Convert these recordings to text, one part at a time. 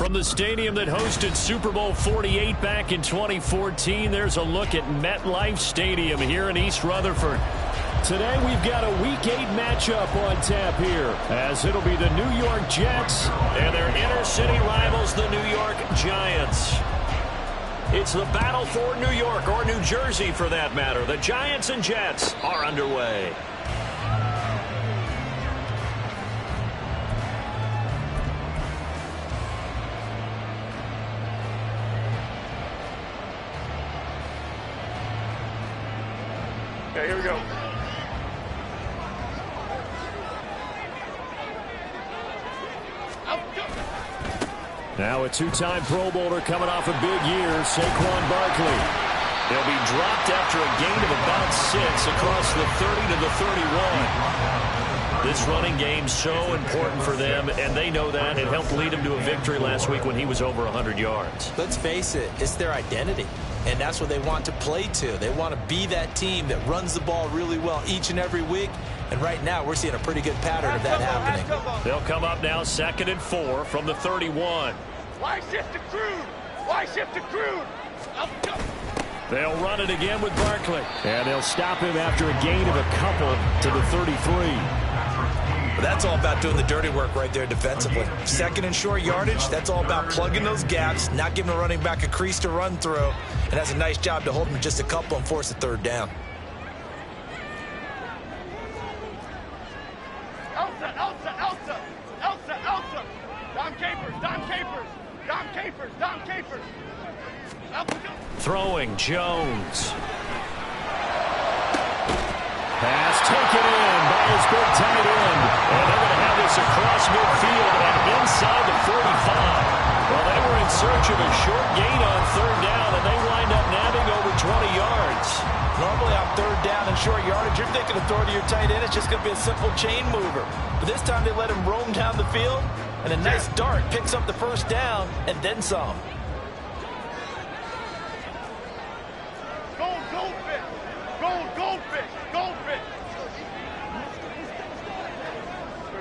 From the stadium that hosted Super Bowl 48 back in 2014, there's a look at MetLife Stadium here in East Rutherford. Today we've got a Week 8 matchup on tap here, as it'll be the New York Jets and their inner-city rivals, the New York Giants. It's the battle for New York, or New Jersey for that matter. The Giants and Jets are underway. Okay, here we go. Now a two-time Pro Bowler coming off a big year, Saquon Barkley. He'll be dropped after a gain of about 6 across the 30 to the 31. This running game's so important for them, and they know that. It helped lead them to a victory last week when he was over 100 yards. Let's face it, it's their identity, and that's what they want to play to. They want to be that team that runs the ball really well each and every week, and right now we're seeing a pretty good pattern of that happening. They'll come up now 2nd and 4 from the 31. Why shift to Crude? Why shift to Crude? They'll run it again with Barkley. And they'll stop him after a gain of a couple to the 33. But that's all about doing the dirty work right there defensively. 2nd and short yardage, that's all about plugging those gaps, not giving a running back a crease to run through. And that's a nice job to hold him to just a couple and force a 3rd down. Elsa. Dom Capers. Throwing Jones. Pass taken in by his big tight end. And they're going to have this across midfield and inside the 45. Well, they were in search of a short gain on 3rd down, and they wind up nabbing over 20 yards. Normally on 3rd down and short yardage, you're thinking of throw to your tight end. It's just going to be a simple chain mover. But this time they let him roam down the field, and a nice dart picks up the 1st down and then some. Goldfish.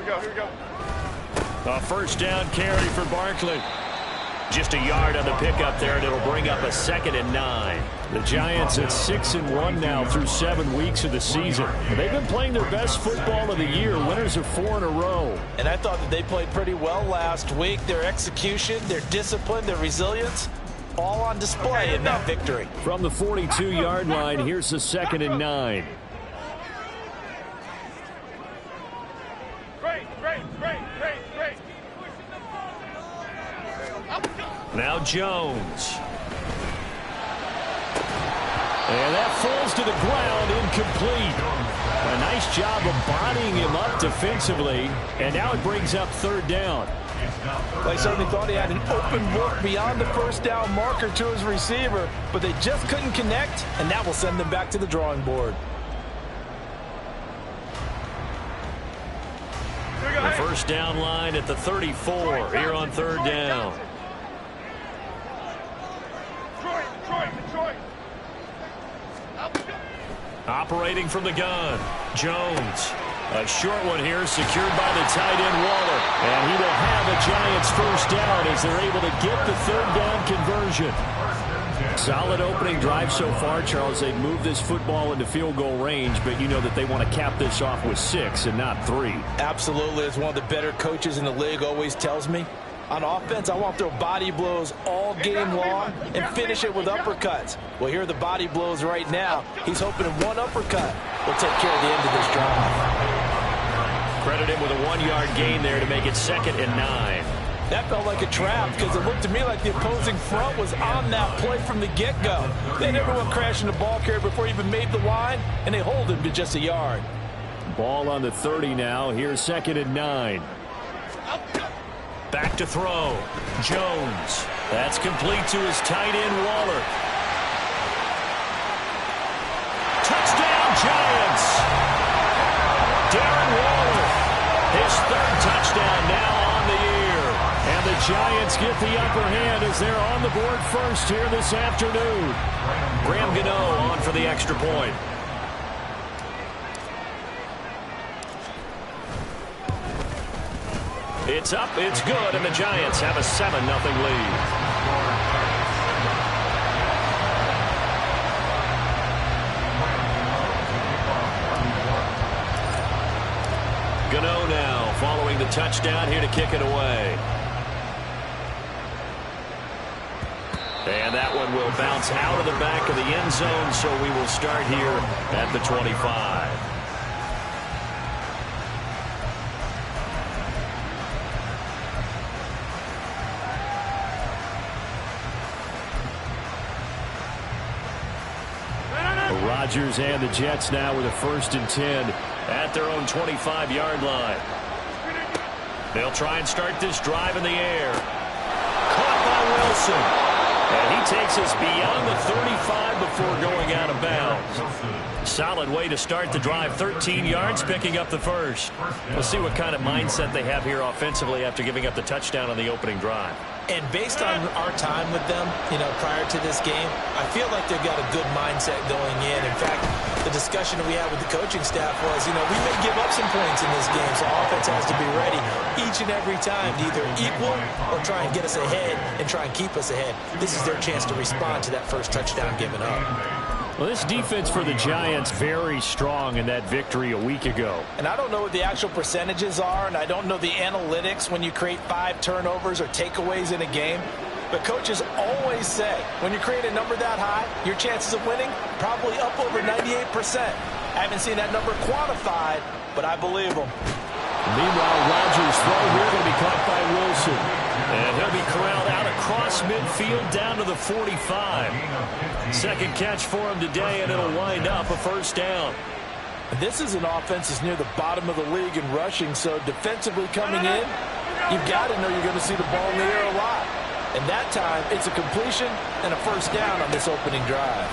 Here we go. A 1st down carry for Barkley. Just a yard on the pickup there, and it'll bring up a 2nd and 9. The Giants at 6-1 now through 7 weeks of the season. They've been playing their best football of the year. Winners of 4 in a row. And I thought that they played pretty well last week. Their execution, their discipline, their resilience, all on display in that victory. From the 42-yard line, here's the 2nd and 9. Great. Now Jones. And that falls to the ground, incomplete. A nice job of bodying him up defensively. And now it brings up 3rd down. Well, he certainly thought he had an open look beyond the 1st down marker to his receiver, but they just couldn't connect, and that will send them back to the drawing board. The 1st down line at the 34 here on 3rd down. Detroit. Operating from the gun, Jones. A short one here, secured by the tight end Waller. And he will have a Giants 1st down as they're able to get the 3rd down conversion. Solid opening drive so far, Charles. They've moved this football into field goal range, but you know that they want to cap this off with 6 and not 3. Absolutely. As one of the better coaches in the league always tells me, on offense, I want to throw body blows all game long and finish it with uppercuts. Well, here are the body blows right now. He's hoping one uppercut will take care of the end of this drive. Credit him with a 1-yard gain there to make it 2nd and 9. That felt like a trap because it looked to me like the opposing front was on that play from the get-go. They had everyone crashing the ball carrier before he even made the line, and they hold him to just a yard. Ball on the 30 now. Here's 2nd and 9. Back to throw. Jones. That's complete to his tight end, Waller. Touchdown, Giants. Darren Waller. His 3rd touchdown now on the year. And the Giants get the upper hand as they're on the board first here this afternoon. Graham Gano on for the extra point. It's up, it's good, and the Giants have a 7-0 lead. Gano now following the touchdown here to kick it away. And that one will bounce out of the back of the end zone, so we will start here at the 25. Rodgers and the Jets now with a 1st and 10 at their own 25-yard line. They'll try and start this drive in the air. Caught by Wilson. And he takes us beyond the 35 before going out of bounds. Solid way to start the drive. 13 yards, picking up the first. We'll see what kind of mindset they have here offensively after giving up the touchdown on the opening drive. And based on our time with them, prior to this game, I feel like they've got a good mindset going in. In fact, the discussion that we had with the coaching staff was, we may give up some points in this game, so offense has to be ready each and every time to either equal or try and get us ahead and try and keep us ahead. This is their chance to respond to that first touchdown given up. Well, this defense for the Giants very strong in that victory a week ago. And I don't know what the actual percentages are, and I don't know the analytics when you create 5 turnovers or takeaways in a game. But coaches always say, when you create a number that high, your chances of winning probably up over 98%. I haven't seen that number quantified, but I believe them. Meanwhile, Rodgers' throw here going to be caught by Wilson. And he'll be corralled out across midfield down to the 45. Second catch for him today, and it'll wind up a 1st down. This is an offense that's near the bottom of the league in rushing, so defensively coming in, you've got to know you're going to see the ball in the air a lot. And that time, it's a completion and a 1st down on this opening drive.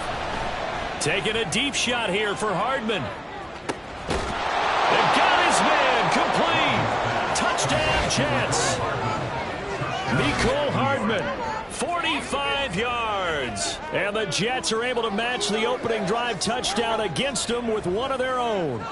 Taking a deep shot here for Hardman. They've got his man complete. Touchdown, Jets. Mecole Hardman, 45 yards. And the Jets are able to match the opening drive touchdown against them with one of their own.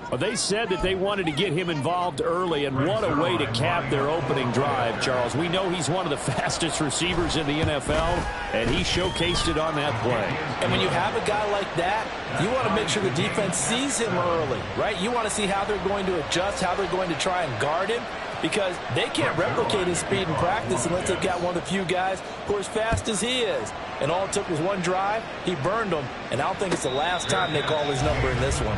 Well, they said that they wanted to get him involved early, and what a way to cap their opening drive, Charles. We know he's one of the fastest receivers in the NFL, and he showcased it on that play. And when you have a guy like that, you want to make sure the defense sees him early, right? You want to see how they're going to adjust, how they're going to try and guard him, because they can't replicate his speed in practice unless they've got one of the few guys who are as fast as he is. And all it took was one drive. He burned them, and I don't think it's the last time they call his number in this one.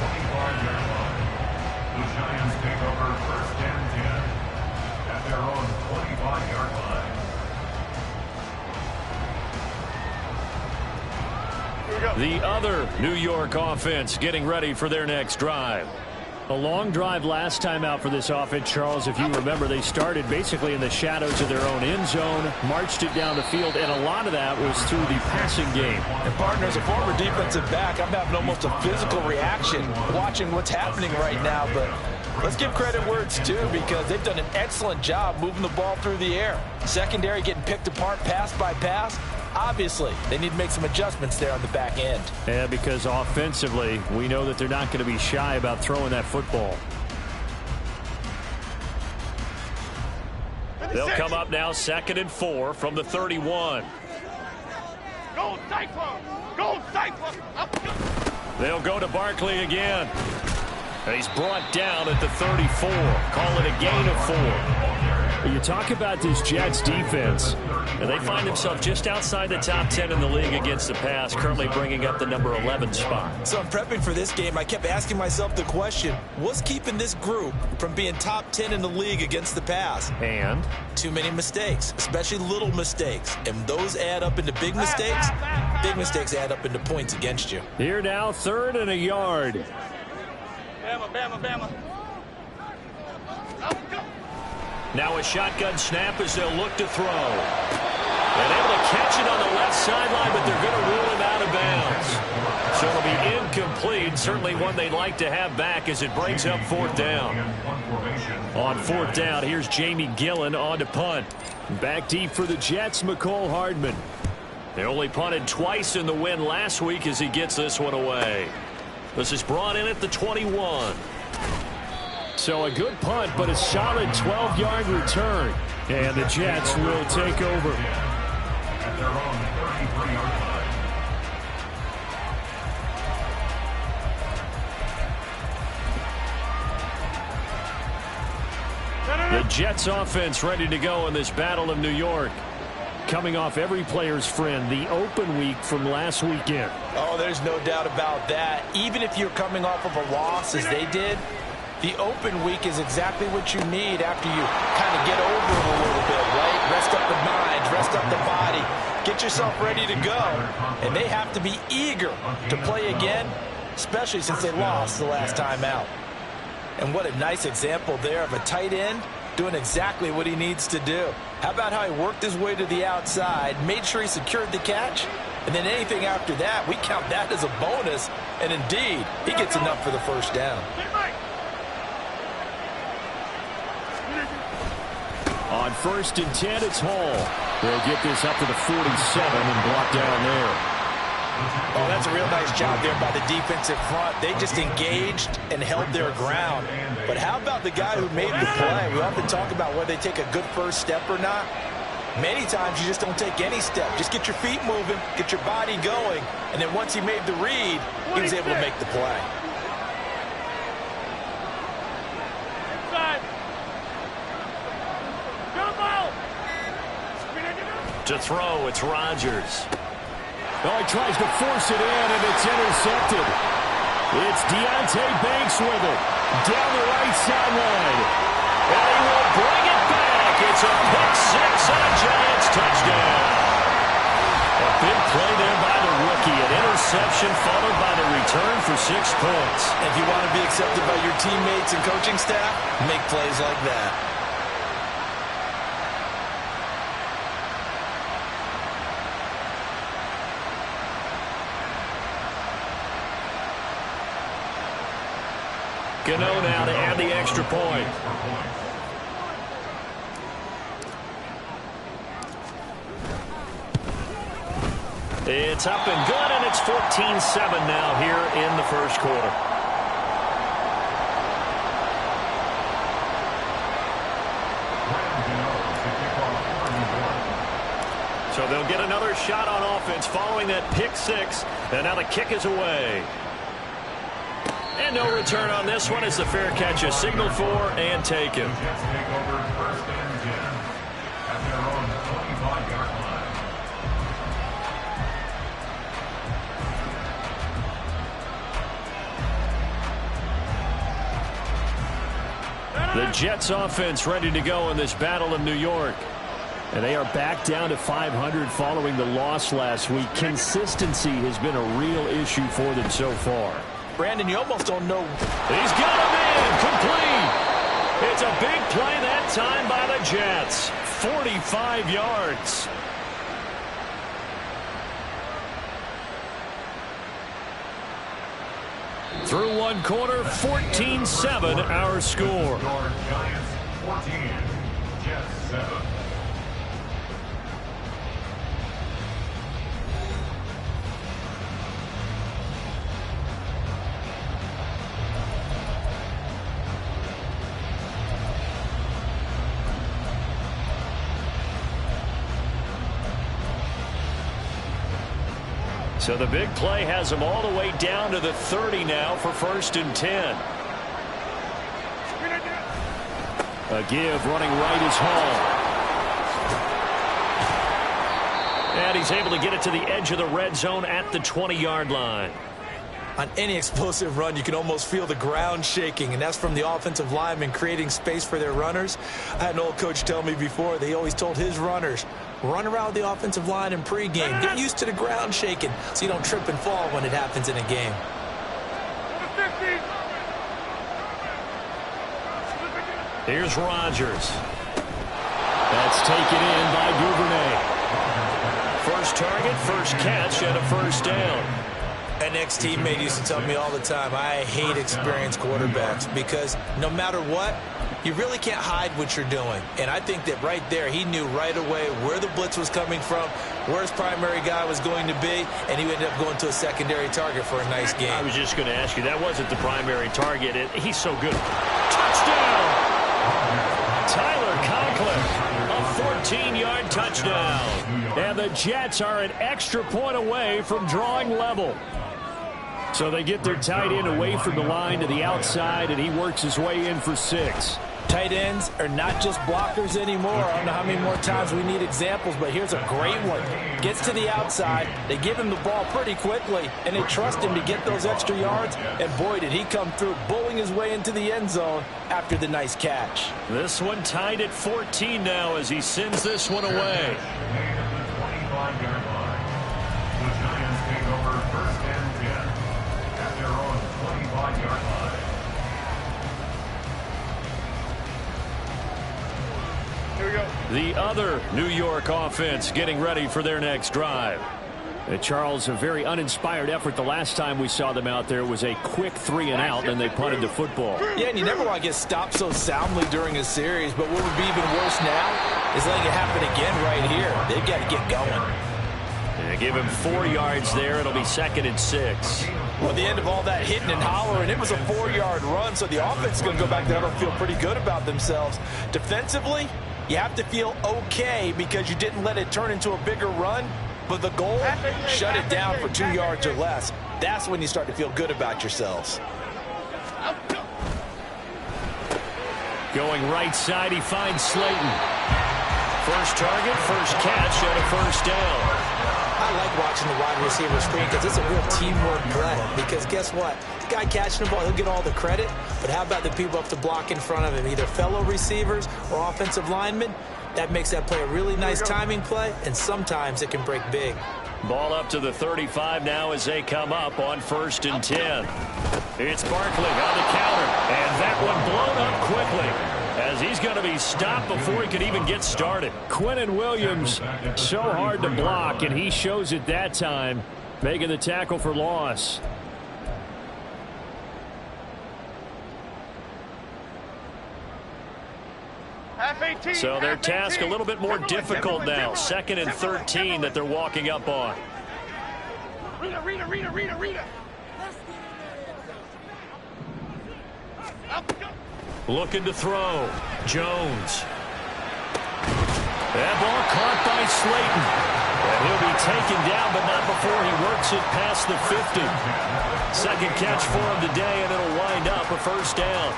The Giants take over 1st and 10 at their own 25-yard line. The other New York offense getting ready for their next drive. A long drive last time out for this offense, Charles. If you remember, they started basically in the shadows of their own end zone, marched it down the field, and a lot of that was through the passing game. And partner, as a former defensive back, I'm having almost a physical reaction watching what's happening right now. But let's give credit where it's due, because they've done an excellent job moving the ball through the air. Secondary getting picked apart pass by pass. Obviously, they need to make some adjustments there on the back end. Yeah, because offensively, we know that they're not going to be shy about throwing that football. They'll come up now 2nd and 4 from the 31. Go Cyclone! Go Cyclone! They'll go to Barkley again. And he's brought down at the 34. Call it a gain of 4. You talk about this Jets defense, and they find themselves just outside the top 10 in the league against the pass, currently bringing up the number 11 spot. So I'm prepping for this game. I kept asking myself the question, what's keeping this group from being top 10 in the league against the pass? And? Too many mistakes, especially little mistakes. And those add up into big mistakes. Big mistakes add up into points against you. Here now, 3rd and a yard. Bama, Bama, Bama. Now a shotgun snap as they'll look to throw. And able to catch it on the left sideline, but they're going to rule him out of bounds. So it'll be incomplete. Certainly one they'd like to have back as it brings up 4th down. On 4th down, here's Jamie Gillen on to punt. Back deep for the Jets, Mecole Hardman. They only punted twice in the win last week as he gets this one away. This is brought in at the 21. So a good punt, but a solid 12-yard return. And the Jets will take over. At their own 33-yard line. The Jets offense ready to go in this Battle of New York. Coming off every player's friend, the open week from last weekend. Oh, there's no doubt about that. Even if you're coming off of a loss, as they did, the open week is exactly what you need after you kind of get over it a little bit, right? Rest up the mind, rest up the body, get yourself ready to go. And they have to be eager to play again, especially since they lost the last time out. And what a nice example there of a tight end doing exactly what he needs to do. How about how he worked his way to the outside, made sure he secured the catch, and then anything after that, we count that as a bonus. And indeed, he gets enough for the first down. On 1st and 10, it's Hall. They'll get this up to the 47 and block down there. Oh, that's a real nice job there by the defensive front. They just engaged and held their ground. But how about the guy who made the play? We often talk about whether they take a good first step or not. Many times you just don't take any step. Just get your feet moving, get your body going, and then once he made the read, he was able to make the play. To throw, it's Rodgers. Oh, he tries to force it in, and it's intercepted. It's Deonte Banks with it. Down the right sideline. And he will bring it back. It's a pick six and a Giants touchdown. A big play there by the rookie. An interception followed by the return for 6 points. If you want to be accepted by your teammates and coaching staff, make plays like that. Gano now to add the extra point. It's up and good, and it's 14-7 now here in the first quarter. So they'll get another shot on offense following that pick six, and now the kick is away. And no return on this one as the fair catch is signaled for and taken. The Jets take over 1st and 10 at their own 25-yard line. The Jets offense ready to go in this Battle of New York. And they are back down to 500 following the loss last week. Consistency has been a real issue for them so far. Brandon, you almost don't know. He's got him in. Complete. It's a big play that time by the Jets. 45 yards. Through one quarter, 14-7 our score. Giants 14, Jets 7. So the big play has them all the way down to the 30 now for 1st and 10. A give running right is Hall. And he's able to get it to the edge of the red zone at the 20-yard line. On any explosive run, you can almost feel the ground shaking, and that's from the offensive linemen creating space for their runners. I had an old coach tell me before, they always told his runners, run around the offensive line in pregame. Get used to the ground shaking so you don't trip and fall when it happens in a game. Here's Rodgers. That's taken in by Duvernay. First target, first catch, and a first down. An ex-teammate used to tell me all the time, I hate experienced quarterbacks because no matter what, you really can't hide what you're doing. And I think that right there, he knew right away where the blitz was coming from, where his primary guy was going to be, and he ended up going to a secondary target for a nice game. I was just going to ask you, that wasn't the primary target. He's so good. Touchdown! Tyler Conklin, a 14-yard touchdown. And the Jets are an extra point away from drawing level. So they get their tight end away from the line to the outside, and he works his way in for 6. Tight ends are not just blockers anymore. I don't know how many more times we need examples, but here's a great one. Gets to the outside, they give him the ball pretty quickly, and they trust him to get those extra yards, and boy, did he come through, bowling his way into the end zone after the nice catch. This one tied at 14 now as he sends this one away. The other New York offense getting ready for their next drive. Charles, a very uninspired effort the last time we saw them out there. Was a quick 3-and-out, and they punted the football. Yeah, and you never want to get stopped so soundly during a series, but what would be even worse now is letting it happen again right here. They've got to get going. And give him 4 yards there. It'll be 2nd and 6. Well, at the end of all that hitting and hollering, it was a 4-yard run, so the offense is going to go back there and feel pretty good about themselves. Defensively, you have to feel okay because you didn't let it turn into a bigger run, but the goal, shut it down for 2 yards or less. That's when you start to feel good about yourselves. Going right side, he finds Slayton. First target, first catch, and a first down. I like watching the wide receiver screen because it's a real teamwork play. Because guess what? The guy catching the ball, he'll get all the credit. But how about the people up to block in front of him, either fellow receivers or offensive linemen? That makes that play a really nice timing play, and sometimes it can break big. Ball up to the 35 now as they come up on 1st and 10. It's Barkley on the counter, and that one blown up quickly, as he's going to be stopped before he can even get started. Quinnen Williams, so hard to block, and he shows it that time, making the tackle for loss. So their task a little bit more difficult now. 2nd and 13 that they're walking up on. Rita. Looking to throw. Jones. That ball caught by Slayton. And he'll be taken down, but not before he works it past the 50. Second catch for him today, and it'll wind up a first down.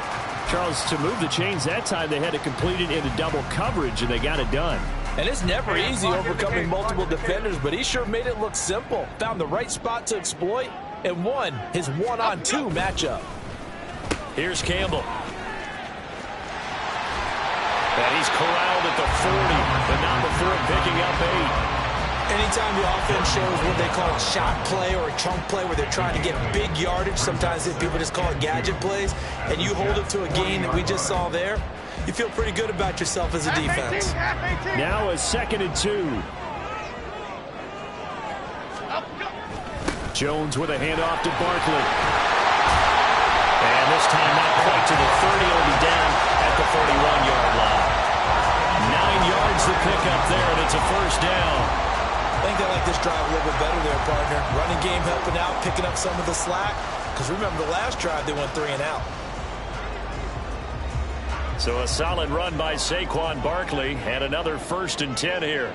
Charles, to move the chains that time, they had to complete it into double coverage, and they got it done. And it's never easy overcoming multiple defenders, but he sure made it look simple. Found the right spot to exploit and won his one-on-2 matchup. Here's Campbell. And he's corralled at the 40, but not before picking up 8. Anytime the offense shows what they call a shot play or a chunk play where they're trying to get big yardage, sometimes people just call it gadget plays, and you hold it to a gain that we just saw there, you feel pretty good about yourself as a defense. Now a 2nd and 2. Jones with a handoff to Barkley. And this time not quite to the 30. It'll be down at the 41-yard line. 9 yards to pick up there, and it's a first down. I think they like this drive a little bit better there, partner. Running game helping out, picking up some of the slack. Because remember, the last drive, they went 3-and-out. So a solid run by Saquon Barkley, and another 1st and 10 here.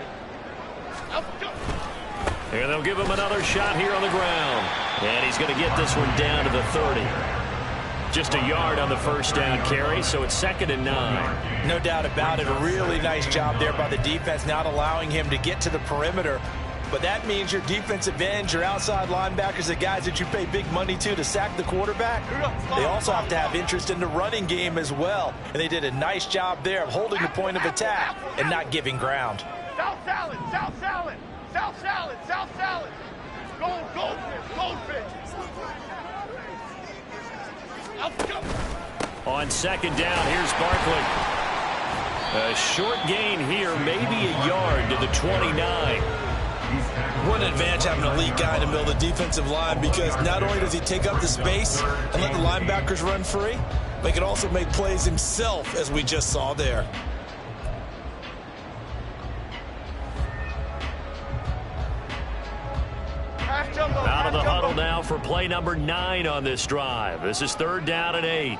And they'll give him another shot here on the ground. And he's going to get this one down to the 30. Just a yard on the first down carry, so it's 2nd and 9. No doubt about it. A really nice job there by the defense, not allowing him to get to the perimeter. But that means your defensive ends, your outside linebackers, the guys that you pay big money to sack the quarterback, they also have to have interest in the running game as well. And they did a nice job there of holding the point of attack and not giving ground. South salad, south salad, south salad, south salad. Goldfish. On 2nd down, here's Barkley. A short gain here, maybe a yard to the 29. One an advantage having an elite guy in the middle of the defensive line, because not only does he take up the space and let the linebackers run free, but he can also make plays himself, as we just saw there. Out of the huddle now for play number 9 on this drive. This is 3rd down and 8.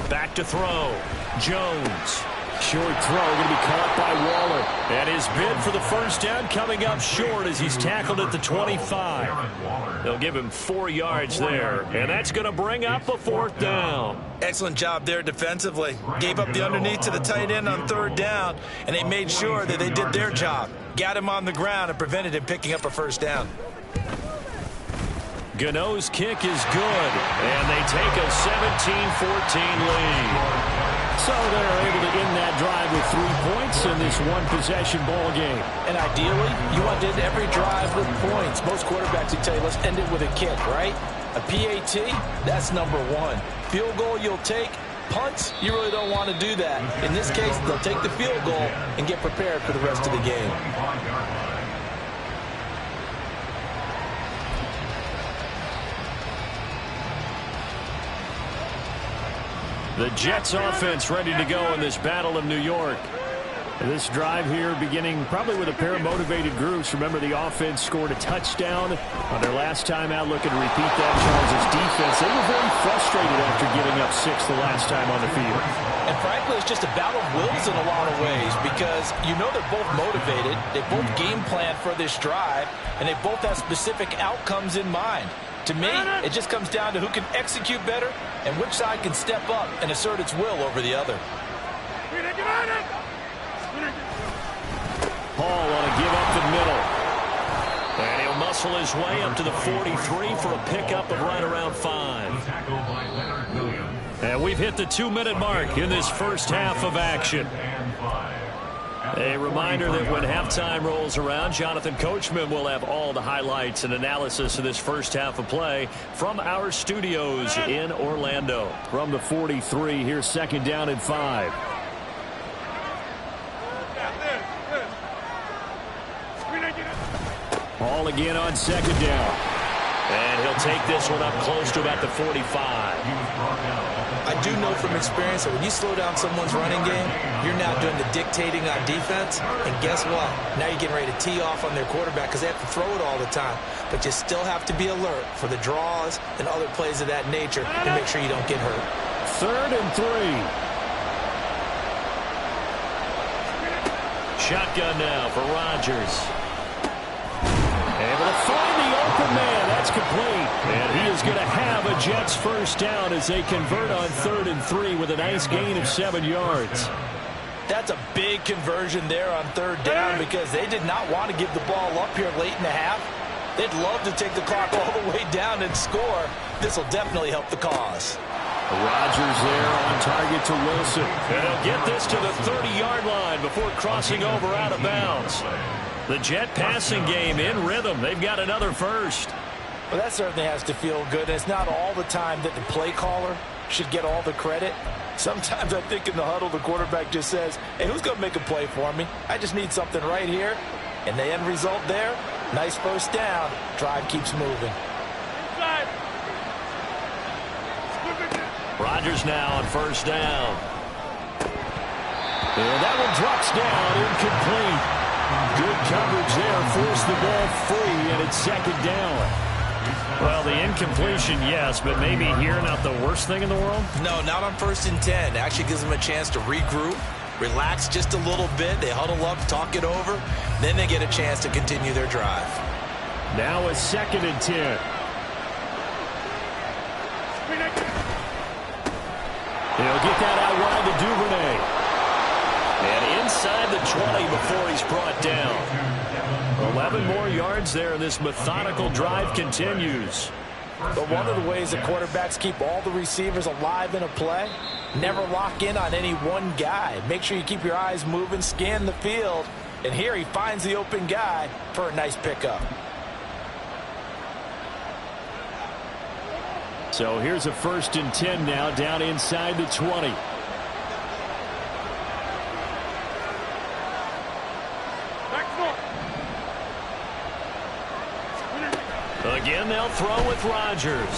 Back to throw. Jones. Short throw going to be caught by Waller. And his bid for the first down coming up short as he's tackled at the 25. They'll give him 4 yards there. And that's going to bring up a 4th down. Excellent job there defensively. Gave up the underneath to the tight end on 3rd down, and they made sure that they did their job. Got him on the ground and prevented him picking up a first down. Gano's kick is good, and they take a 17-14 lead. So they're able to end that drive with 3 points in this one-possession ball game. And ideally, you want to end every drive with points. Most quarterbacks would tell you, let's end it with a kick, right? A PAT, that's number 1. Field goal you'll take. Punts, you really don't want to do that. In this case, they'll take the field goal and get prepared for the rest of the game. The Jets offense ready to go in this Battle of New York. This drive here beginning probably with a pair of motivated groups. Remember, the offense scored a touchdown on their last time out, looking to repeat that. Charles' defense, they were very frustrated after giving up 6 the last time on the field. And frankly, it's just a battle of wills in a lot of ways, because you know they're both motivated. They both game plan for this drive, and they both have specific outcomes in mind. To me, it just comes down to who can execute better and which side can step up and assert its will over the other. Paul on a give up the middle. And he'll muscle his way up to the 43 for a pickup of right around 5. And we've hit the 2-minute mark in this first half of action. A reminder that when halftime rolls around, Jonathan Coachman will have all the highlights and analysis of this first half of play from our studios in Orlando. From the 43, here's 2nd down and 5. Ball again on 2nd down. And he'll take this one up close to about the 45. I do know from experience that when you slow down someone's running game, you're now doing the dictating on defense. And guess what? Now you're getting ready to tee off on their quarterback because they have to throw it all the time. But you still have to be alert for the draws and other plays of that nature and make sure you don't get hurt. 3rd and 3. Shotgun now for Rodgers. Able to find the open man. That's complete. And he is going to have a Jets first down as they convert on 3rd and 3 with a nice gain of 7 yards. That's a big conversion there on 3rd down because they did not want to give the ball up here late in the half. They'd love to take the clock all the way down and score. This will definitely help the cause. Rodgers there on target to Wilson. And he'll get this to the 30-yard line before crossing over out of bounds. The Jet passing game in rhythm. They've got another first. Well, that certainly has to feel good. It's not all the time that the play caller should get all the credit. Sometimes I think in the huddle, the quarterback just says, hey, who's going to make a play for me? I just need something right here. And the end result there, nice first down. Drive keeps moving. Rodgers now on 1st down. And that one drops down, incomplete. Good coverage there, forced the ball free, and it's 2nd down. Well, the incompletion, yes, but maybe here not the worst thing in the world? No, not on 1st and 10. Actually gives them a chance to regroup, relax just a little bit. They huddle up, talk it over. Then they get a chance to continue their drive. Now a 2nd and 10. He'll get that out wide to Duvernay. And inside the 20 before he's brought down. 11 more yards there, and this methodical drive continues. But one of the ways that quarterbacks keep all the receivers alive in a play, never lock in on any one guy. Make sure you keep your eyes moving, scan the field. And here he finds the open guy for a nice pickup. So here's a 1st and 10 now, down inside the 20. they'll throw with Rodgers.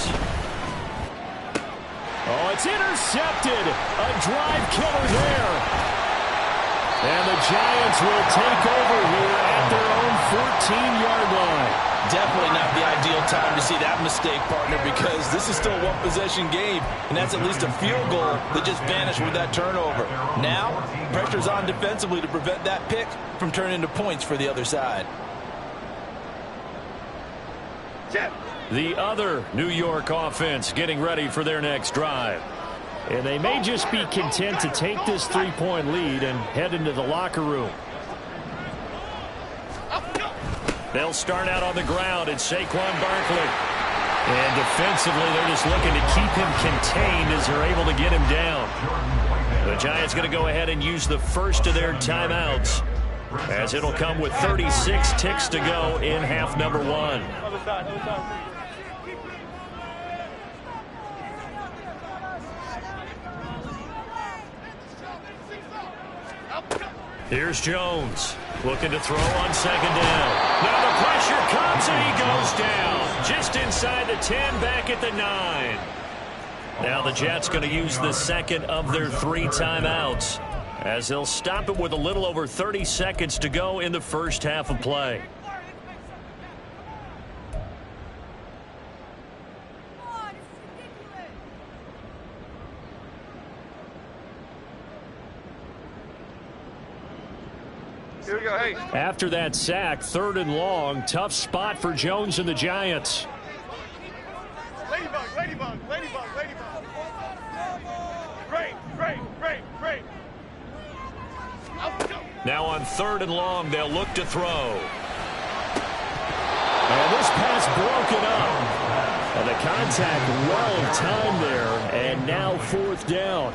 Oh, it's intercepted. A drive killer there. And the Giants will take over here at their own 14-yard line. Definitely not the ideal time to see that mistake, partner, because this is still a one-possession game, and that's at least a field goal that just vanished with that turnover. Now, pressure's on defensively to prevent that pick from turning into points for the other side. The other New York offense getting ready for their next drive. And they may just be content to take this three-point lead and head into the locker room. They'll start out on the ground at Saquon Barkley. And defensively, they're just looking to keep him contained as they're able to get him down. The Giants going to go ahead and use the first of their timeouts, as it'll come with 36 ticks to go in half number one. Here's Jones, looking to throw on second down. Now the pressure comes and he goes down. Just inside the 10, back at the 9. Now the Jets going to use the second of their 3 timeouts, as they'll stop it with a little over 30 seconds to go in the first half of play. Here we go, hey. After that sack, 3rd and long, tough spot for Jones and the Giants. Ladybug, ladybug, ladybug, ladybug. Great. Now on 3rd and long, they'll look to throw. And this pass broken up. And the contact well timed there, and now 4th down.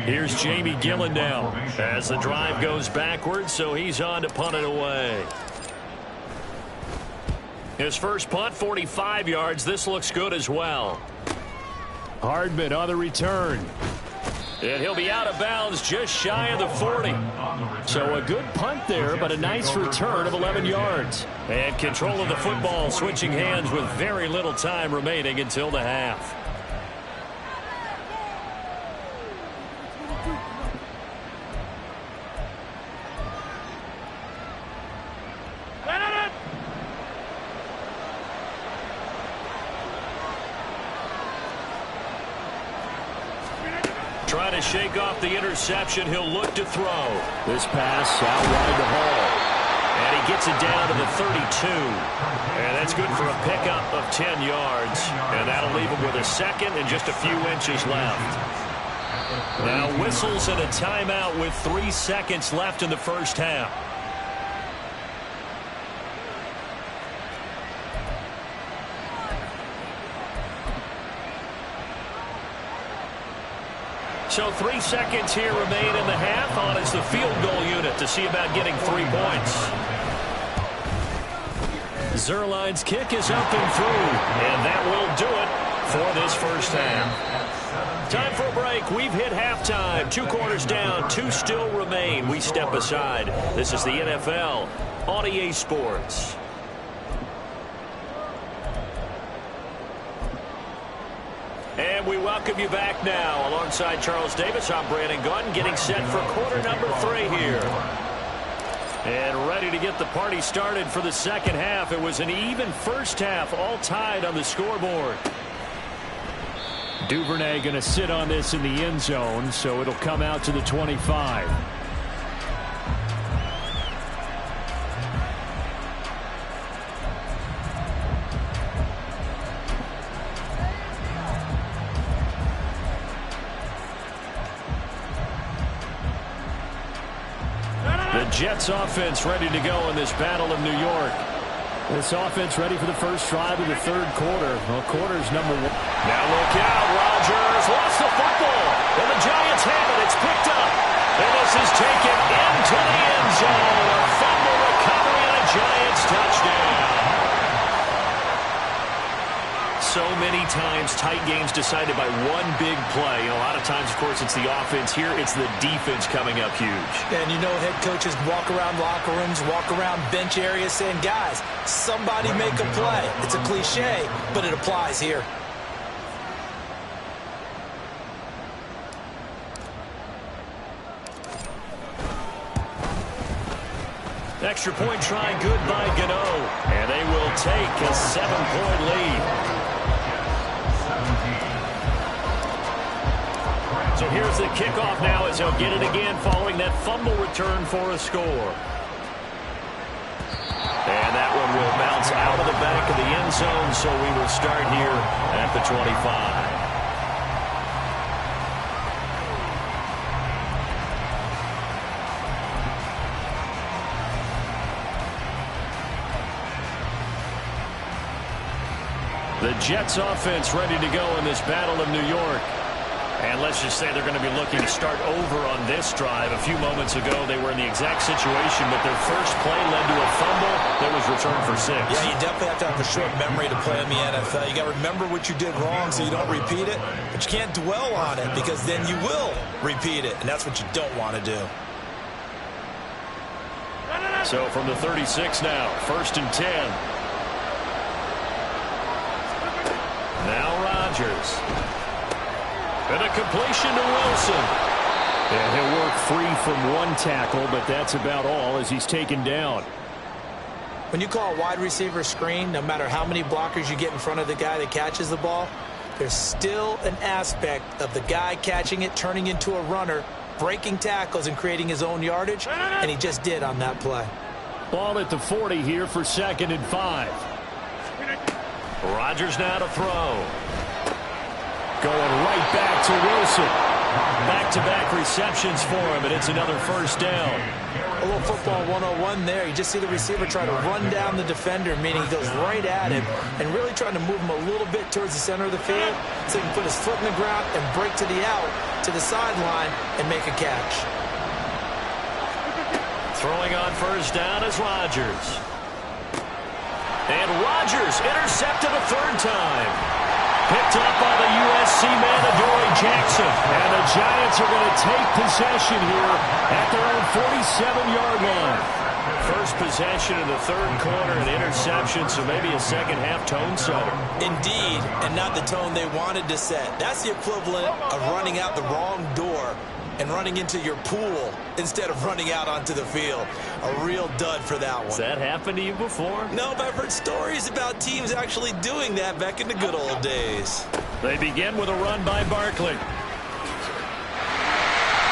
Here's Jamie Gillen now as the drive goes backwards, so he's on to punt it away. His first punt, 45 yards. This looks good as well. Hardman on the return. And he'll be out of bounds just shy of the 40. So a good punt there, but a nice return of 11 yards. And control of the football switching hands with very little time remaining until the half. Trying to shake off the interception. He'll look to throw. This pass out wide the hole. And he gets it down to the 32. And that's good for a pickup of 10 yards. And that'll leave him with a second and just a few inches left. Now whistles and a timeout with 3 seconds left in the first half. So 3 seconds here remain in the half. On is the field goal unit to see about getting 3 points. Zerline's kick is up and through. And that will do it for this first half. Time for a break. We've hit halftime. 2 quarters down. 2 still remain. We step aside. This is the NFL on EA Sports. And we welcome you back now. Alongside Charles Davis, I'm Brandon Gunn, getting set for quarter number 3 here. And ready to get the party started for the second half. It was an even first half, all tied on the scoreboard. Duvernay going to sit on this in the end zone, so it'll come out to the 25. Jets offense ready to go in this battle of New York. This offense ready for the first drive of the 3rd quarter. Well, quarter's number 1. Now look out. Rodgers lost the football. And the Giants have it. It's picked up. And this is taken into the end zone. A fumble recovery and a Giants touchdown. So many times tight games decided by one big play. A lot of times, of course, it's the offense. Here, it's the defense coming up huge. And you know head coaches walk around locker rooms, walk around bench areas saying, guys, somebody make a play. It's a cliche, but it applies here. Extra point try, good by Gano. And they will take a 7-point lead. So here's the kickoff now as he'll get it again following that fumble return for a score. And that one will bounce out of the back of the end zone, so we will start here at the 25. The Jets offense ready to go in this Battle of New York. And let's just say they're going to be looking to start over on this drive. A few moments ago, they were in the exact situation, but their first play led to a fumble that was returned for 6. Yeah, you definitely have to have a short memory to play in the NFL. You got to remember what you did wrong so you don't repeat it, but you can't dwell on it because then you will repeat it, and that's what you don't want to do. So from the 36 now, 1st and 10. Now Rodgers. And a completion to Wilson. And he'll work free from one tackle, but that's about all as he's taken down. When you call a wide receiver screen, no matter how many blockers you get in front of the guy that catches the ball, there's still an aspect of the guy catching it, turning into a runner, breaking tackles and creating his own yardage, and he just did on that play. Ball at the 40 here for 2nd and 5. Rodgers now to throw. Going right back to Wilson. Back-to-back receptions for him, and it's another first down. A little football 101 there. You just see the receiver try to run down the defender, meaning he goes right at him and really trying to move him a little bit towards the center of the field so he can put his foot in the ground and break to the out, to the sideline, and make a catch. Throwing on first down is Rodgers. And Rodgers intercepted a 3rd time. Picked up by the USC man, Adoree Jackson. And the Giants are going to take possession here at their own 47-yard line. First possession of the 3rd quarter, an interception, so maybe a second-half tone setter. Indeed, and not the tone they wanted to set. That's the equivalent of running out the wrong door and running into your pool instead of running out onto the field. A real dud for that one. Has that happened to you before? No, but I've heard stories about teams actually doing that back in the good old days. They begin with a run by Barkley.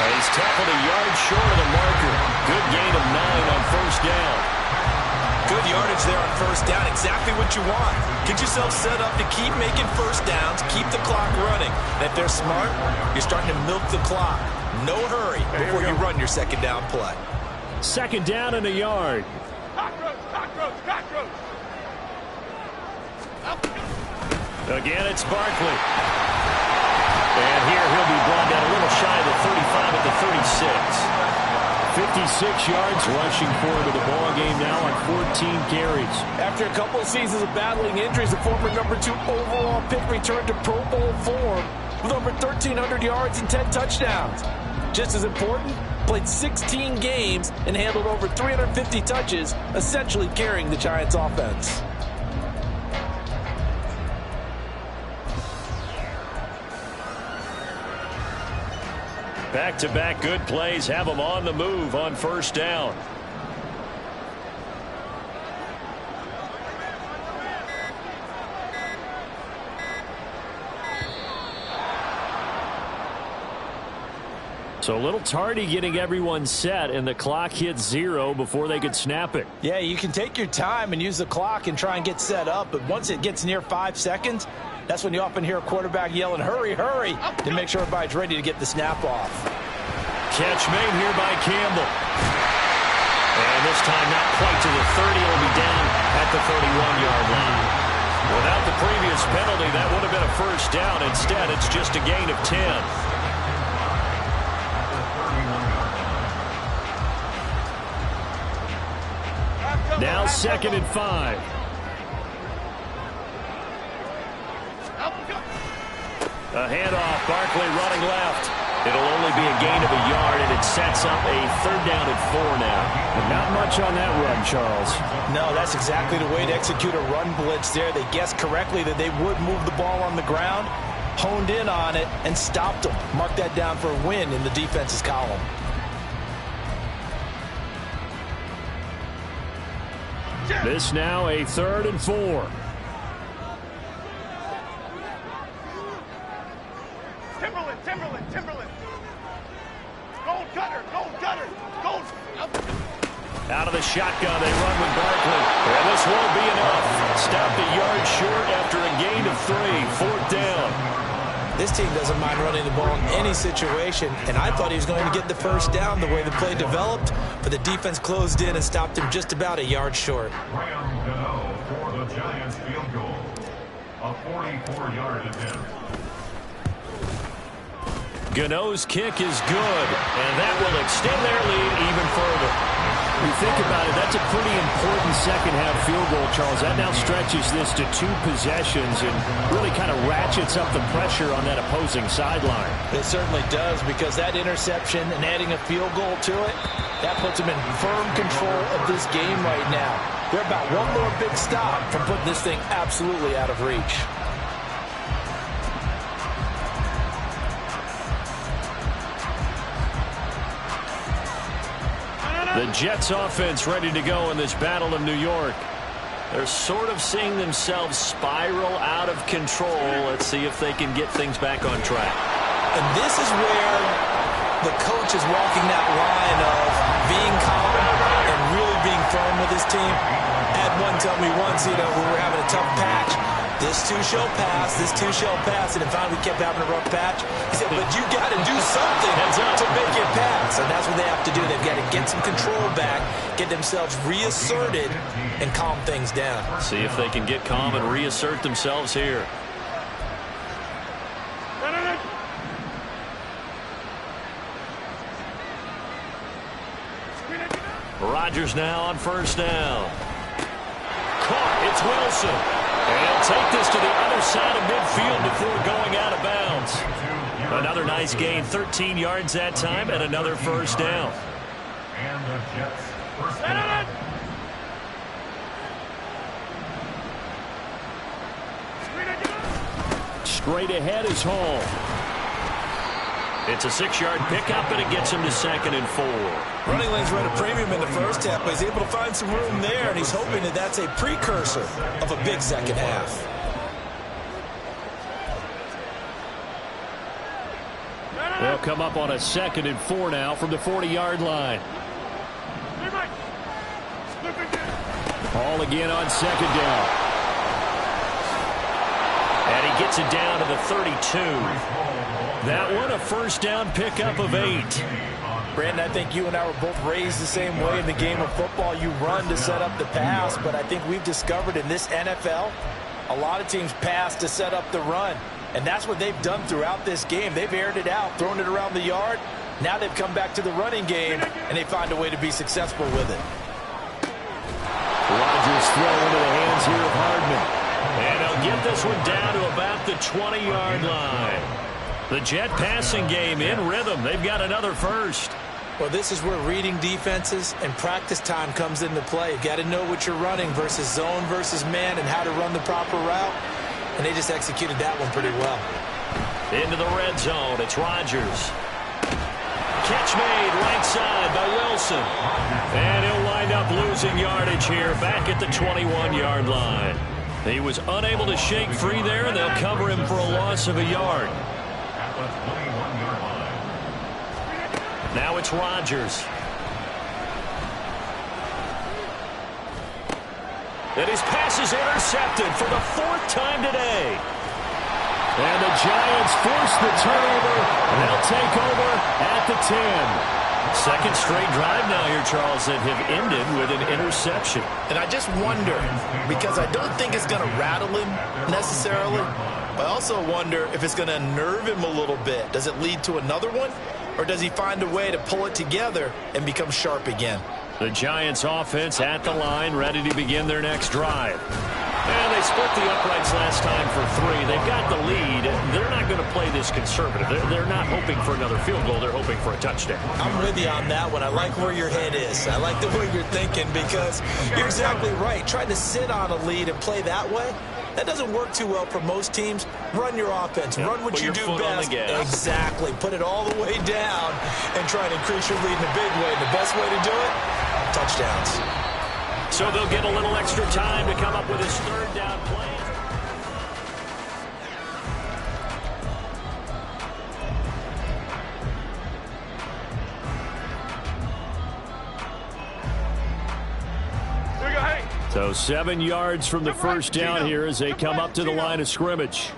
He's tackled a yard short of the marker. Good gain of 9 on first down. Good yardage there on first down. Exactly what you want. Get yourself set up to keep making first downs, keep the clock running. And if they're smart, you're starting to milk the clock. No hurry before you run your second down play. 2nd down and a yard. Cockroach, cockroach, cockroach. Again, it's Barkley. And here he'll be brought down a little shy of the 35 at the 36. 56 yards rushing forward to the ball game now on 14 carries. After a couple of seasons of battling injuries, the former number 2 overall pick returned to Pro Bowl form with over 1,300 yards and 10 touchdowns. Just as important, played 16 games and handled over 350 touches, essentially carrying the Giants' offense. Back-to-back good plays have them on the move on first down. So a little tardy getting everyone set, and the clock hits 0 before they could snap it. Yeah, you can take your time and use the clock and try and get set up, but once it gets near 5 seconds, that's when you often hear a quarterback yelling, hurry, hurry, to make sure everybody's ready to get the snap off. Catch made here by Campbell. And this time not quite to the 30. It'll be down at the 31-yard line. Without the previous penalty, that would have been a first down. Instead, it's just a gain of 10. Now 2nd and 5. A handoff, Barkley running left. It'll only be a gain of a yard, and it sets up a 3rd down and 4 now. But not much on that run, Charles. No, that's exactly the way to execute a run blitz there. They guessed correctly that they would move the ball on the ground, honed in on it, and stopped them. Mark that down for a win in the defense's column. This now a 3rd and 4. Timberland. Gold cutter. Out of the shotgun, they run with Barkley. And this won't be enough. Stopped a yard short after a gain of 3. 4th down. This team doesn't mind running the ball in any situation, and I thought he was going to get the 1st down the way the play developed, but the defense closed in and stopped him just about a yard short. Graham Gano for the Giants field goal. A 44-yard attempt. Gano's kick is good, and that will extend their lead even further. You think about it, that's a pretty important second-half field goal, Charles. That now stretches this to 2 possessions and really kind of ratchets up the pressure on that opposing sideline. It certainly does, because that interception and adding a field goal to it, that puts them in firm control of this game right now. They're about one more big stop from putting this thing absolutely out of reach. The Jets offense ready to go in this battle of New York. They're sort of seeing themselves spiral out of control. Let's see if they can get things back on track. And this is where the coach is walking that line of being calm and really being firm with his team. Had one tell me once, we were having a tough patch. This too shall pass, this too shall pass. And then finally we kept having a rough patch. He said, but you got to do something to make it pass. And that's what they have to do. They've got to get some control back, get themselves reasserted, and calm things down. See if they can get calm and reassert themselves here. Rodgers now on 1st down. Caught. It's Wilson. And he'll take this to the other side of midfield before going out of bounds. Another nice gain, 13 yards that time, and another 1st down. And the Jets first down. Straight ahead is Hall. It's a 6-yard pickup, and it gets him to 2nd and 4. Running lanes run a premium in the first half, but he's able to find some room there, and he's hoping that that's a precursor of a big second half. They'll come up on a 2nd and 4 now from the 40-yard line. Hall again on 2nd down. And he gets it down to the 32. That one a 1st down pickup of 8. Brandon, I think you and I were both raised the same way in the game of football. You run to set up the pass, but I think we've discovered in this NFL, a lot of teams pass to set up the run. And that's what they've done throughout this game. They've aired it out, thrown it around the yard. Now they've come back to the running game, and they find a way to be successful with it. Rodgers throw into the hands here of Hardman. And he'll get this one down to about the 20-yard line. The Jet passing game in rhythm. They've got another 1st. Well, this is where reading defenses and practice time comes into play. You've got to know what you're running versus zone versus man and how to run the proper route. And they just executed that one pretty well. Into the red zone. It's Rodgers. Catch made right side by Wilson. And he'll wind up losing yardage here back at the 21-yard line. He was unable to shake free there, and they'll cover him for a loss of a yard. Now it's Rodgers. And his pass is intercepted for the 4th time today. And the Giants force the turnover. They'll take over at the 10. Second straight drive now here, Charles, that have ended with an interception. And I just wonder, because I don't think it's going to rattle him necessarily, but I also wonder if it's going to unnerve him a little bit. Does it lead to another one? Or does he find a way to pull it together and become sharp again? The Giants offense at the line, ready to begin their next drive. And they split the uprights last time for 3. They've got the lead. They're not going to play this conservative. They're not hoping for another field goal. They're hoping for a touchdown. I'm with you on that one. I like where your head is. I like the way you're thinking because you're exactly right. Trying to sit on a lead and play that way, that doesn't work too well for most teams. Run your offense. Run what you do best. Exactly. Put it all the way down and try and increase your lead in a big way. The best way to do it, touchdowns. So they'll get a little extra time to come up with his third down play. So 7 yards from the first down here as they come up to the line of scrimmage.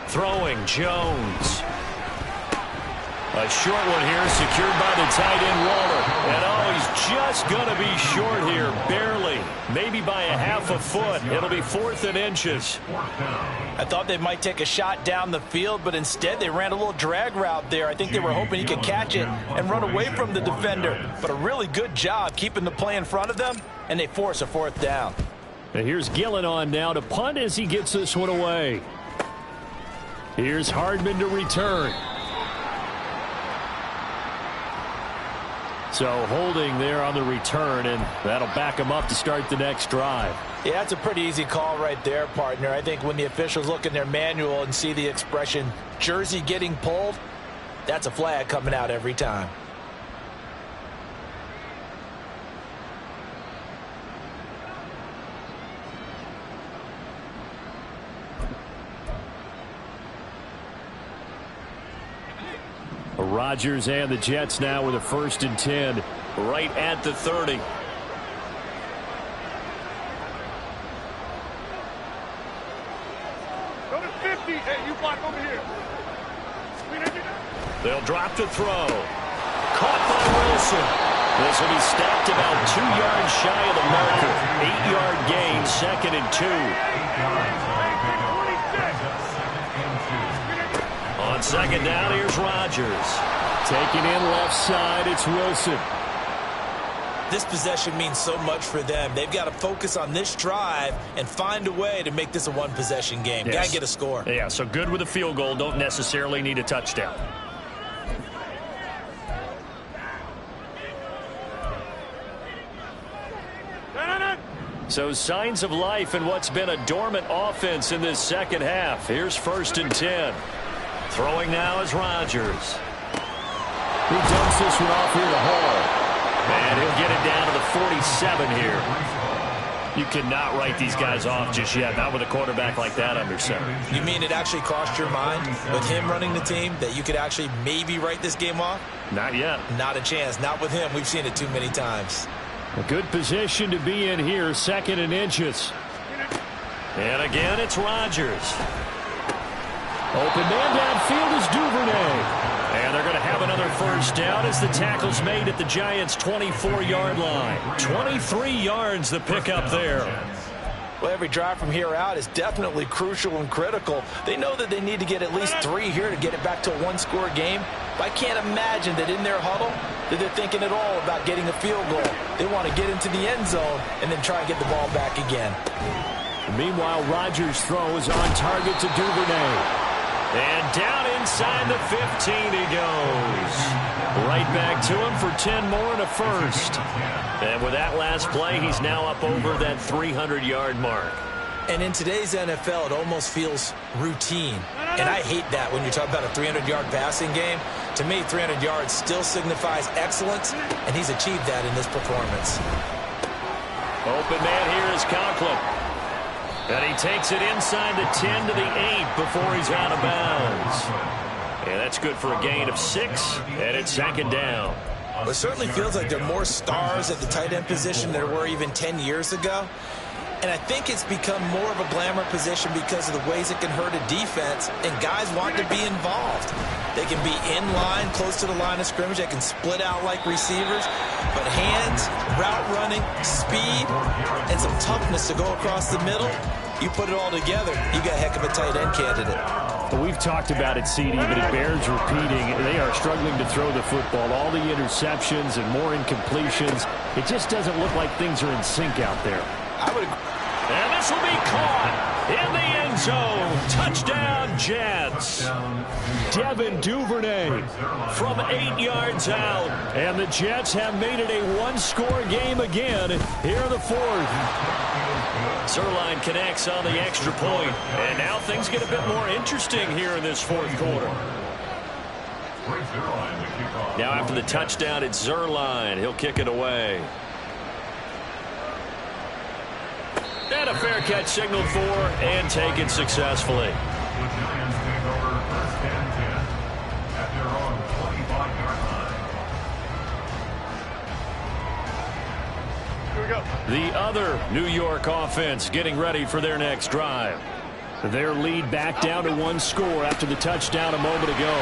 Throwing Jones. A short one here secured by the tight end Waller. And he's just going to be short here, barely. Maybe by a half a foot. It'll be 4th and inches. I thought they might take a shot down the field, but instead they ran a little drag route there. I think they were hoping he could catch it and run away from the defender. But a really good job keeping the play in front of them, and they force a 4th down. And here's Gillen on now to punt as he gets this one away. Here's Hardman to return. So holding there on the return, and that'll back him up to start the next drive. Yeah, that's a pretty easy call right there, partner. I think when the officials look in their manual and see the expression jersey getting pulled, that's a flag coming out every time. Rodgers and the Jets now with a 1st and 10 right at the 30. Go to 50. Hey, you block over here. They'll drop to throw. Caught by Wilson. This will be stopped about 2 yards shy of the marker. 8-yard gain, 2nd and 2. On 2nd down, here's Rodgers. Taking in left side, it's Wilson. This possession means so much for them. They've got to focus on this drive and find a way to make this a one-possession game. Yes. Got to get a score. Yeah, so good with a field goal. Don't necessarily need a touchdown. So signs of life in what's been a dormant offense in this second half. Here's 1st and 10. Throwing now is Rodgers. He dumps this one off here to Hall. And he'll get it down to the 47 here. You cannot write these guys off just yet, not with a quarterback like that under center. You mean it actually crossed your mind with him running the team that you could actually maybe write this game off? Not yet. Not a chance. Not with him. We've seen it too many times. A good position to be in here, 2nd and inches. And again, it's Rodgers. Open man downfield is Duvernay. And they're going to have another 1st down as the tackle's made at the Giants' 24-yard line. 23 yards the pickup there. Well, every drive from here out is definitely crucial and critical. They know that they need to get at least 3 here to get it back to a one-score game. But I can't imagine that in their huddle that they're thinking at all about getting a field goal. They want to get into the end zone and then try and get the ball back again. Meanwhile, Rodgers' throw is on target to Duvernay. And down inside the 15 he goes. Right back to him for 10 more and a 1st. And with that last play, he's now up over that 300-yard mark. And in today's NFL, it almost feels routine. And I hate that when you talk about a 300-yard passing game. To me, 300 yards still signifies excellence, and he's achieved that in this performance. Open man here is Conklin. And he takes it inside the 10 to the 8 before he's out of bounds. And that's good for a gain of 6, and it's 2nd down. Well, it certainly feels like there are more stars at the tight end position than there were even 10 years ago. And I think it's become more of a glamour position because of the ways it can hurt a defense, and guys want to be involved. They can be in line, close to the line of scrimmage. They can split out like receivers. But hands, route running, speed, and some toughness to go across the middle, you put it all together, you got a heck of a tight end candidate. Well, we've talked about it, CD, but it bears repeating. They are struggling to throw the football. All the interceptions and more incompletions. It just doesn't look like things are in sync out there. I would agree. And this will be caught in the end zone. Touchdown, Jets. Devin Duvernay from 8 yards out. And the Jets have made it a one-score game again here in the fourth. Zerline connects on the extra point. And now things get a bit more interesting here in this fourth quarter. Now after the touchdown, it's Zerline. He'll kick it away. And a fair catch signaled for and taken successfully. The Giants take over first and 10 at their own 25-yard line. Here we go. The other New York offense getting ready for their next drive. Their lead back down to one score after the touchdown a moment ago.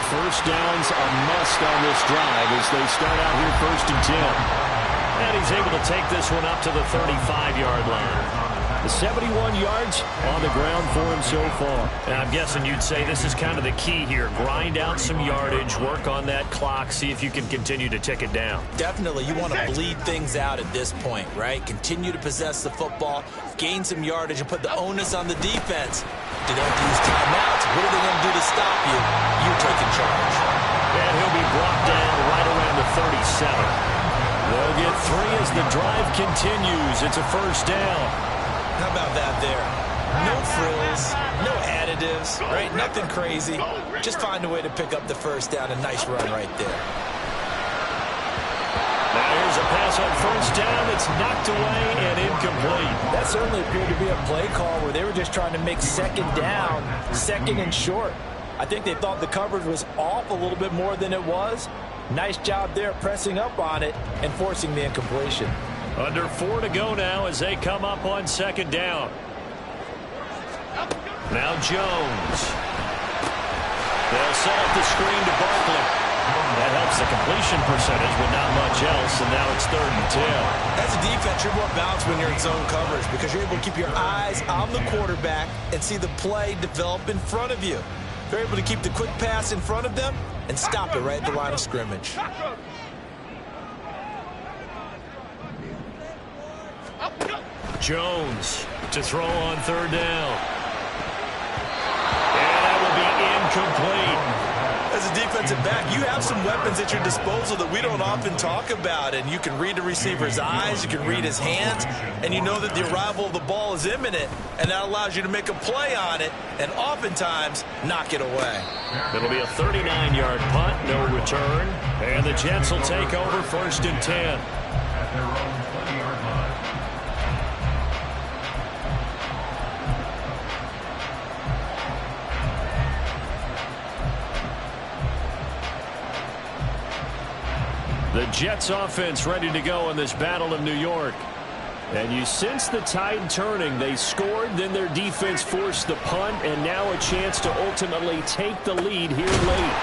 First down's a must on this drive as they start out here first and 10. And he's able to take this one up to the 35-yard line. The 71 yards on the ground for him so far. And I'm guessing you'd say this is kind of the key here. Grind out some yardage, work on that clock, see if you can continue to tick it down. Definitely, you want to bleed things out at this point, right? Continue to possess the football, gain some yardage, and put the onus on the defense. Do they have to use timeouts? What are they going to do to stop you? You taking charge. And he'll be brought down right around the 37. They'll get 3 as the drive continues. It's a first down. How about that there? No frills, no additives, right? Nothing crazy. Just find a way to pick up the first down. A nice run right there. Now here's a pass on first down. It's knocked away and incomplete. That certainly appeared to be a play call where they were just trying to make second down, second and short. I think they thought the coverage was off a little bit more than it was. Nice job there pressing up on it and forcing the incompletion. Under 4 to go now as they come up on second down. Now Jones. They'll set up the screen to Barkley. That helps the completion percentage, but not much else, and now it's 3rd and 10. As a defense, you're more balanced when you're in zone coverage because you're able to keep your eyes on the quarterback and see the play develop in front of you. They're able to keep the quick pass in front of them and stop it right at the line of scrimmage. Jones to throw on 3rd down. And that will be incomplete. As a defensive back, you have some weapons at your disposal that we don't often talk about. And you can read the receiver's eyes, you can read his hands, and you know that the arrival of the ball is imminent, and that allows you to make a play on it and oftentimes knock it away. It'll be a 39-yard punt, no return. And the Jets will take over 1st and 10. At their own 20-yard line. The Jets offense ready to go in this battle of New York. And you sense the tide turning. They scored, then their defense forced the punt, and now a chance to ultimately take the lead here late.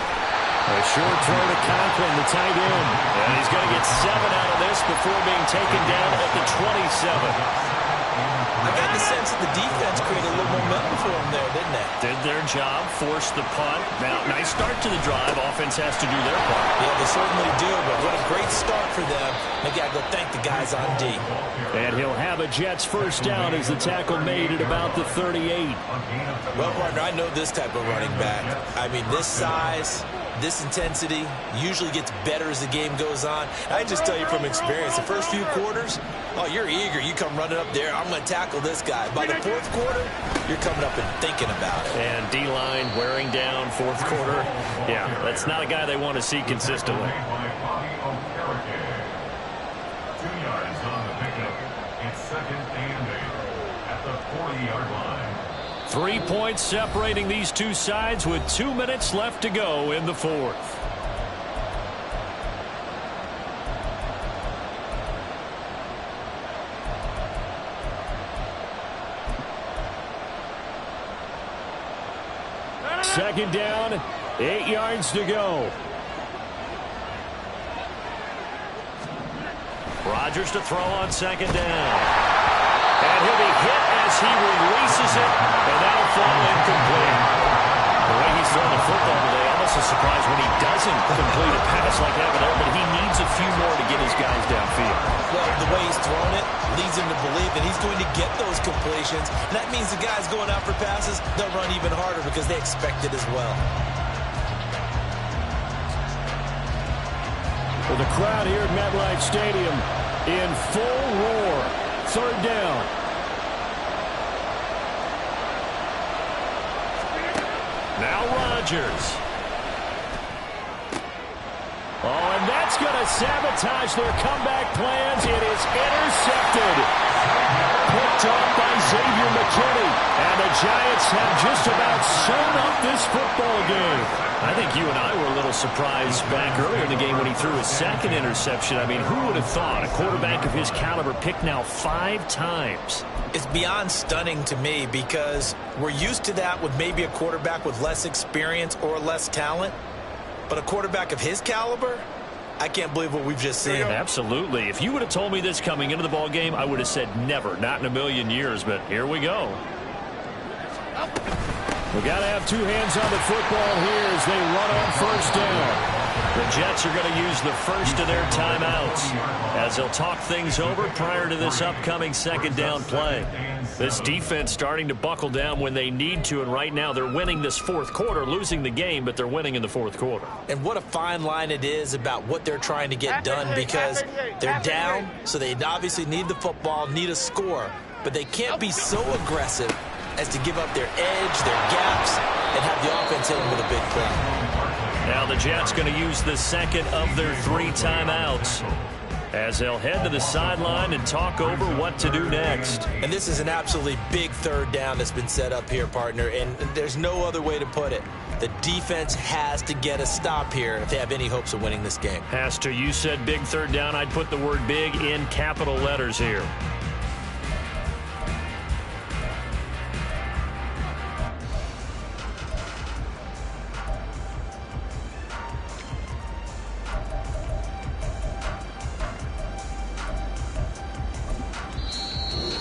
A short throw to Conklin, the tight end. And he's going to get 7 out of this before being taken down at the 27. I got the sense that the defense created a little momentum for them there, didn't they? Did their job, forced the punt. Now, nice start to the drive. Offense has to do their part. Yeah, they certainly do, but what a great start for them. They got to go thank the guys on D. And he'll have a Jets first down as the tackle made at about the 38. Well, partner, I know this type of running back. I mean, this size, this intensity usually gets better as the game goes on. I just tell you from experience, the first few quarters, oh, you're eager. You come running up there. I'm going to tackle this guy. By the 4th quarter, you're coming up and thinking about it. And D-line wearing down 4th quarter. Yeah, that's not a guy they want to see consistently. 2 yards on the pickup. It's 2nd and 8 at the 40-yard line. 3 points separating these two sides with 2 minutes left to go in the 4th. Second down, 8 yards to go. Rodgers to throw on second down. And he'll be hit as he releases it, and that'll fall incomplete. The way he's throwing the football today, almost a surprise when he doesn't complete a pass like that, but he needs needs a few more to get his guys downfield. Well, the way he's thrown it leads him to believe that he's going to get those completions. And that means the guys going out for passes, they'll run even harder because they expect it as well. Well, the crowd here at MetLife Stadium in full roar. Third down. Now Rodgers. Oh, and that's going to sabotage their comeback plans. It is intercepted. Picked off by Xavier McKinney. And the Giants have just about sewn up this football game. I think you and I were a little surprised back earlier in the game when he threw his second interception. I mean, who would have thought a quarterback of his caliber picked now 5 times? It's beyond stunning to me because we're used to that with maybe a quarterback with less experience or less talent. But a quarterback of his caliber, I can't believe what we've just seen. Absolutely. If you would have told me this coming into the ball game, I would have said never, not in a million years. But here we go. We got to have 2 hands on the football here as they run on first down. The Jets are going to use the first of their timeouts as they'll talk things over prior to this upcoming second down play. This defense starting to buckle down when they need to, and right now they're winning this fourth quarter, losing the game, but they're winning in the fourth quarter. And what a fine line it is about what they're trying to get done because they're down, so they obviously need the football, need a score, but they can't be so aggressive as to give up their edge, their gaps, and have the offense hit them with a big play. Now the Jets going to use the second of their 3 timeouts as they'll head to the sideline and talk over what to do next. And this is an absolutely big third down that's been set up here, partner, and there's no other way to put it. The defense has to get a stop here if they have any hopes of winning this game. Has to. You said big third down. I'd put the word big in capital letters here.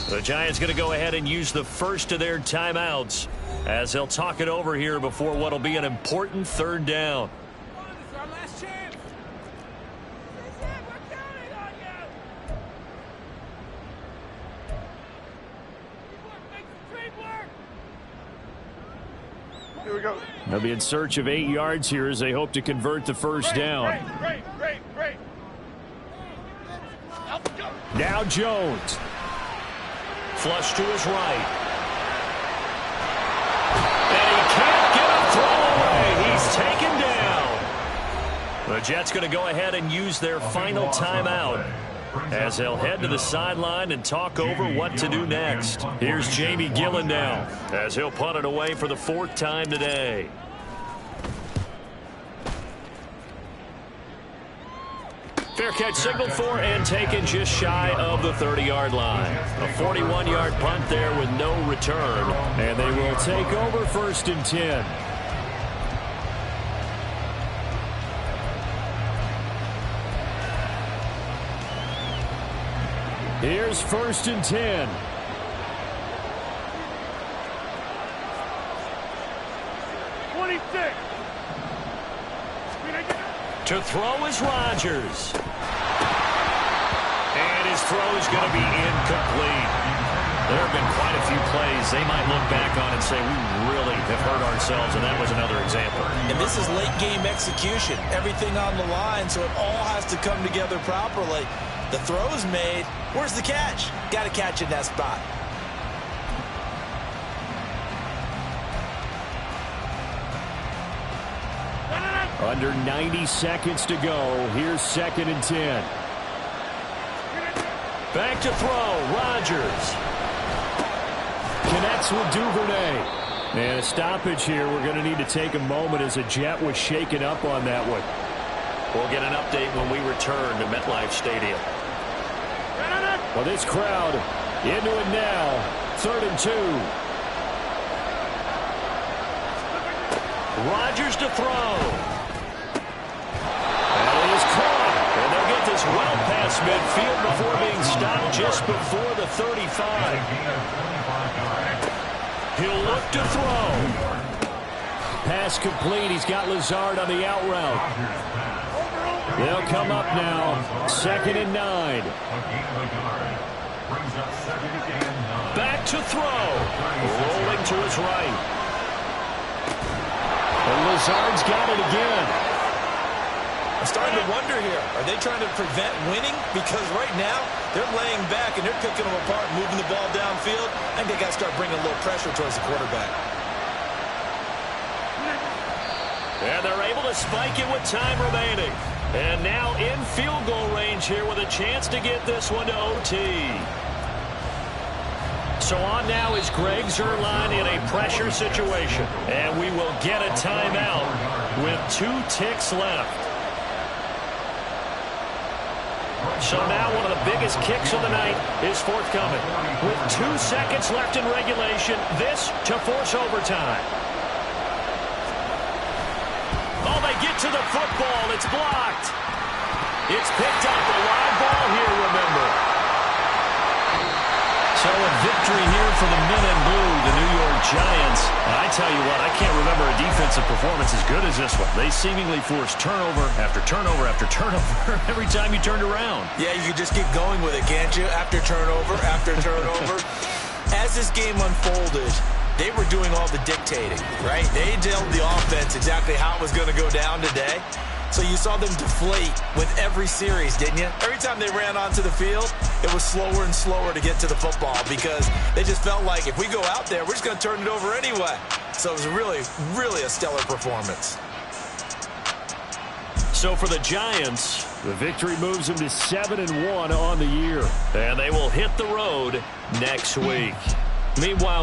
The Giants going to go ahead and use the first of their timeouts as they'll talk it over here before what will be an important third down. This is our last chance. We're counting on you. Here we go. They'll be in search of 8 yards here as they hope to convert the first down. Great. Now Jones. Flush to his right. And he can't get a throw away. He's taken down. The Jets going to go ahead and use their final timeout as they'll head to the sideline and talk over what to do next. Here's Jamie Gillen now as he'll punt it away for the 4th time today. Fair catch signaled for and taken just shy of the 30-yard line. A 41-yard punt there with no return. And they will take over 1st and 10. Here's 1st and 10. To throw is Rodgers. And his throw is going to be incomplete. There have been quite a few plays they might look back on and say, we really have hurt ourselves, and that was another example. And this is late-game execution. Everything on the line, so it all has to come together properly. The throw's made. Where's the catch? Got to catch in that spot. Under 90 seconds to go. Here's 2nd and 10. Back to throw. Rodgers. Connects with Duvernay. And a stoppage here. We're going to need to take a moment as a Jet was shaken up on that one. We'll get an update when we return to MetLife Stadium. Well, this crowd into it now. 3rd and 2. Rodgers to throw. And they'll get this well past midfield before being stopped just before the 35. He'll look to throw. Pass complete. He's got Lazard on the out route. They'll come up now, 2nd and 9. A gain of a yard. Brings up 2nd and 9. Back to throw. Rolling to his right. And Lazard's got it again. I'm starting to wonder here. Are they trying to prevent winning? Because right now, they're laying back and they're picking them apart, moving the ball downfield. I think they got to start bringing a little pressure towards the quarterback. And they're able to spike it with time remaining. And now in field goal range here with a chance to get this one to OT. So on now is Greg Zuerlein in a pressure situation. And we will get a timeout with 2 ticks left. So now one of the biggest kicks of the night is forthcoming. With 2 seconds left in regulation, this to force overtime. Oh, they get to the football. It's blocked. It's picked up. A live ball here, remember. So a victory here for the men in blue, the New York Giants. And I tell you what, I can't remember a defensive performance as good as this one. They seemingly forced turnover after turnover after turnover every time you turned around. Yeah, you can just keep going with it, can't you? After turnover, after turnover. As this game unfolded, they were doing all the dictating, right? They told the offense exactly how it was going to go down today. So you saw them deflate with every series, didn't you? Every time they ran onto the field, it was slower and slower to get to the football because they just felt like if we go out there, we're just going to turn it over anyway. So it was really, really a stellar performance. So for the Giants, the victory moves them to 7-1 on the year. And they will hit the road next week. Meanwhile,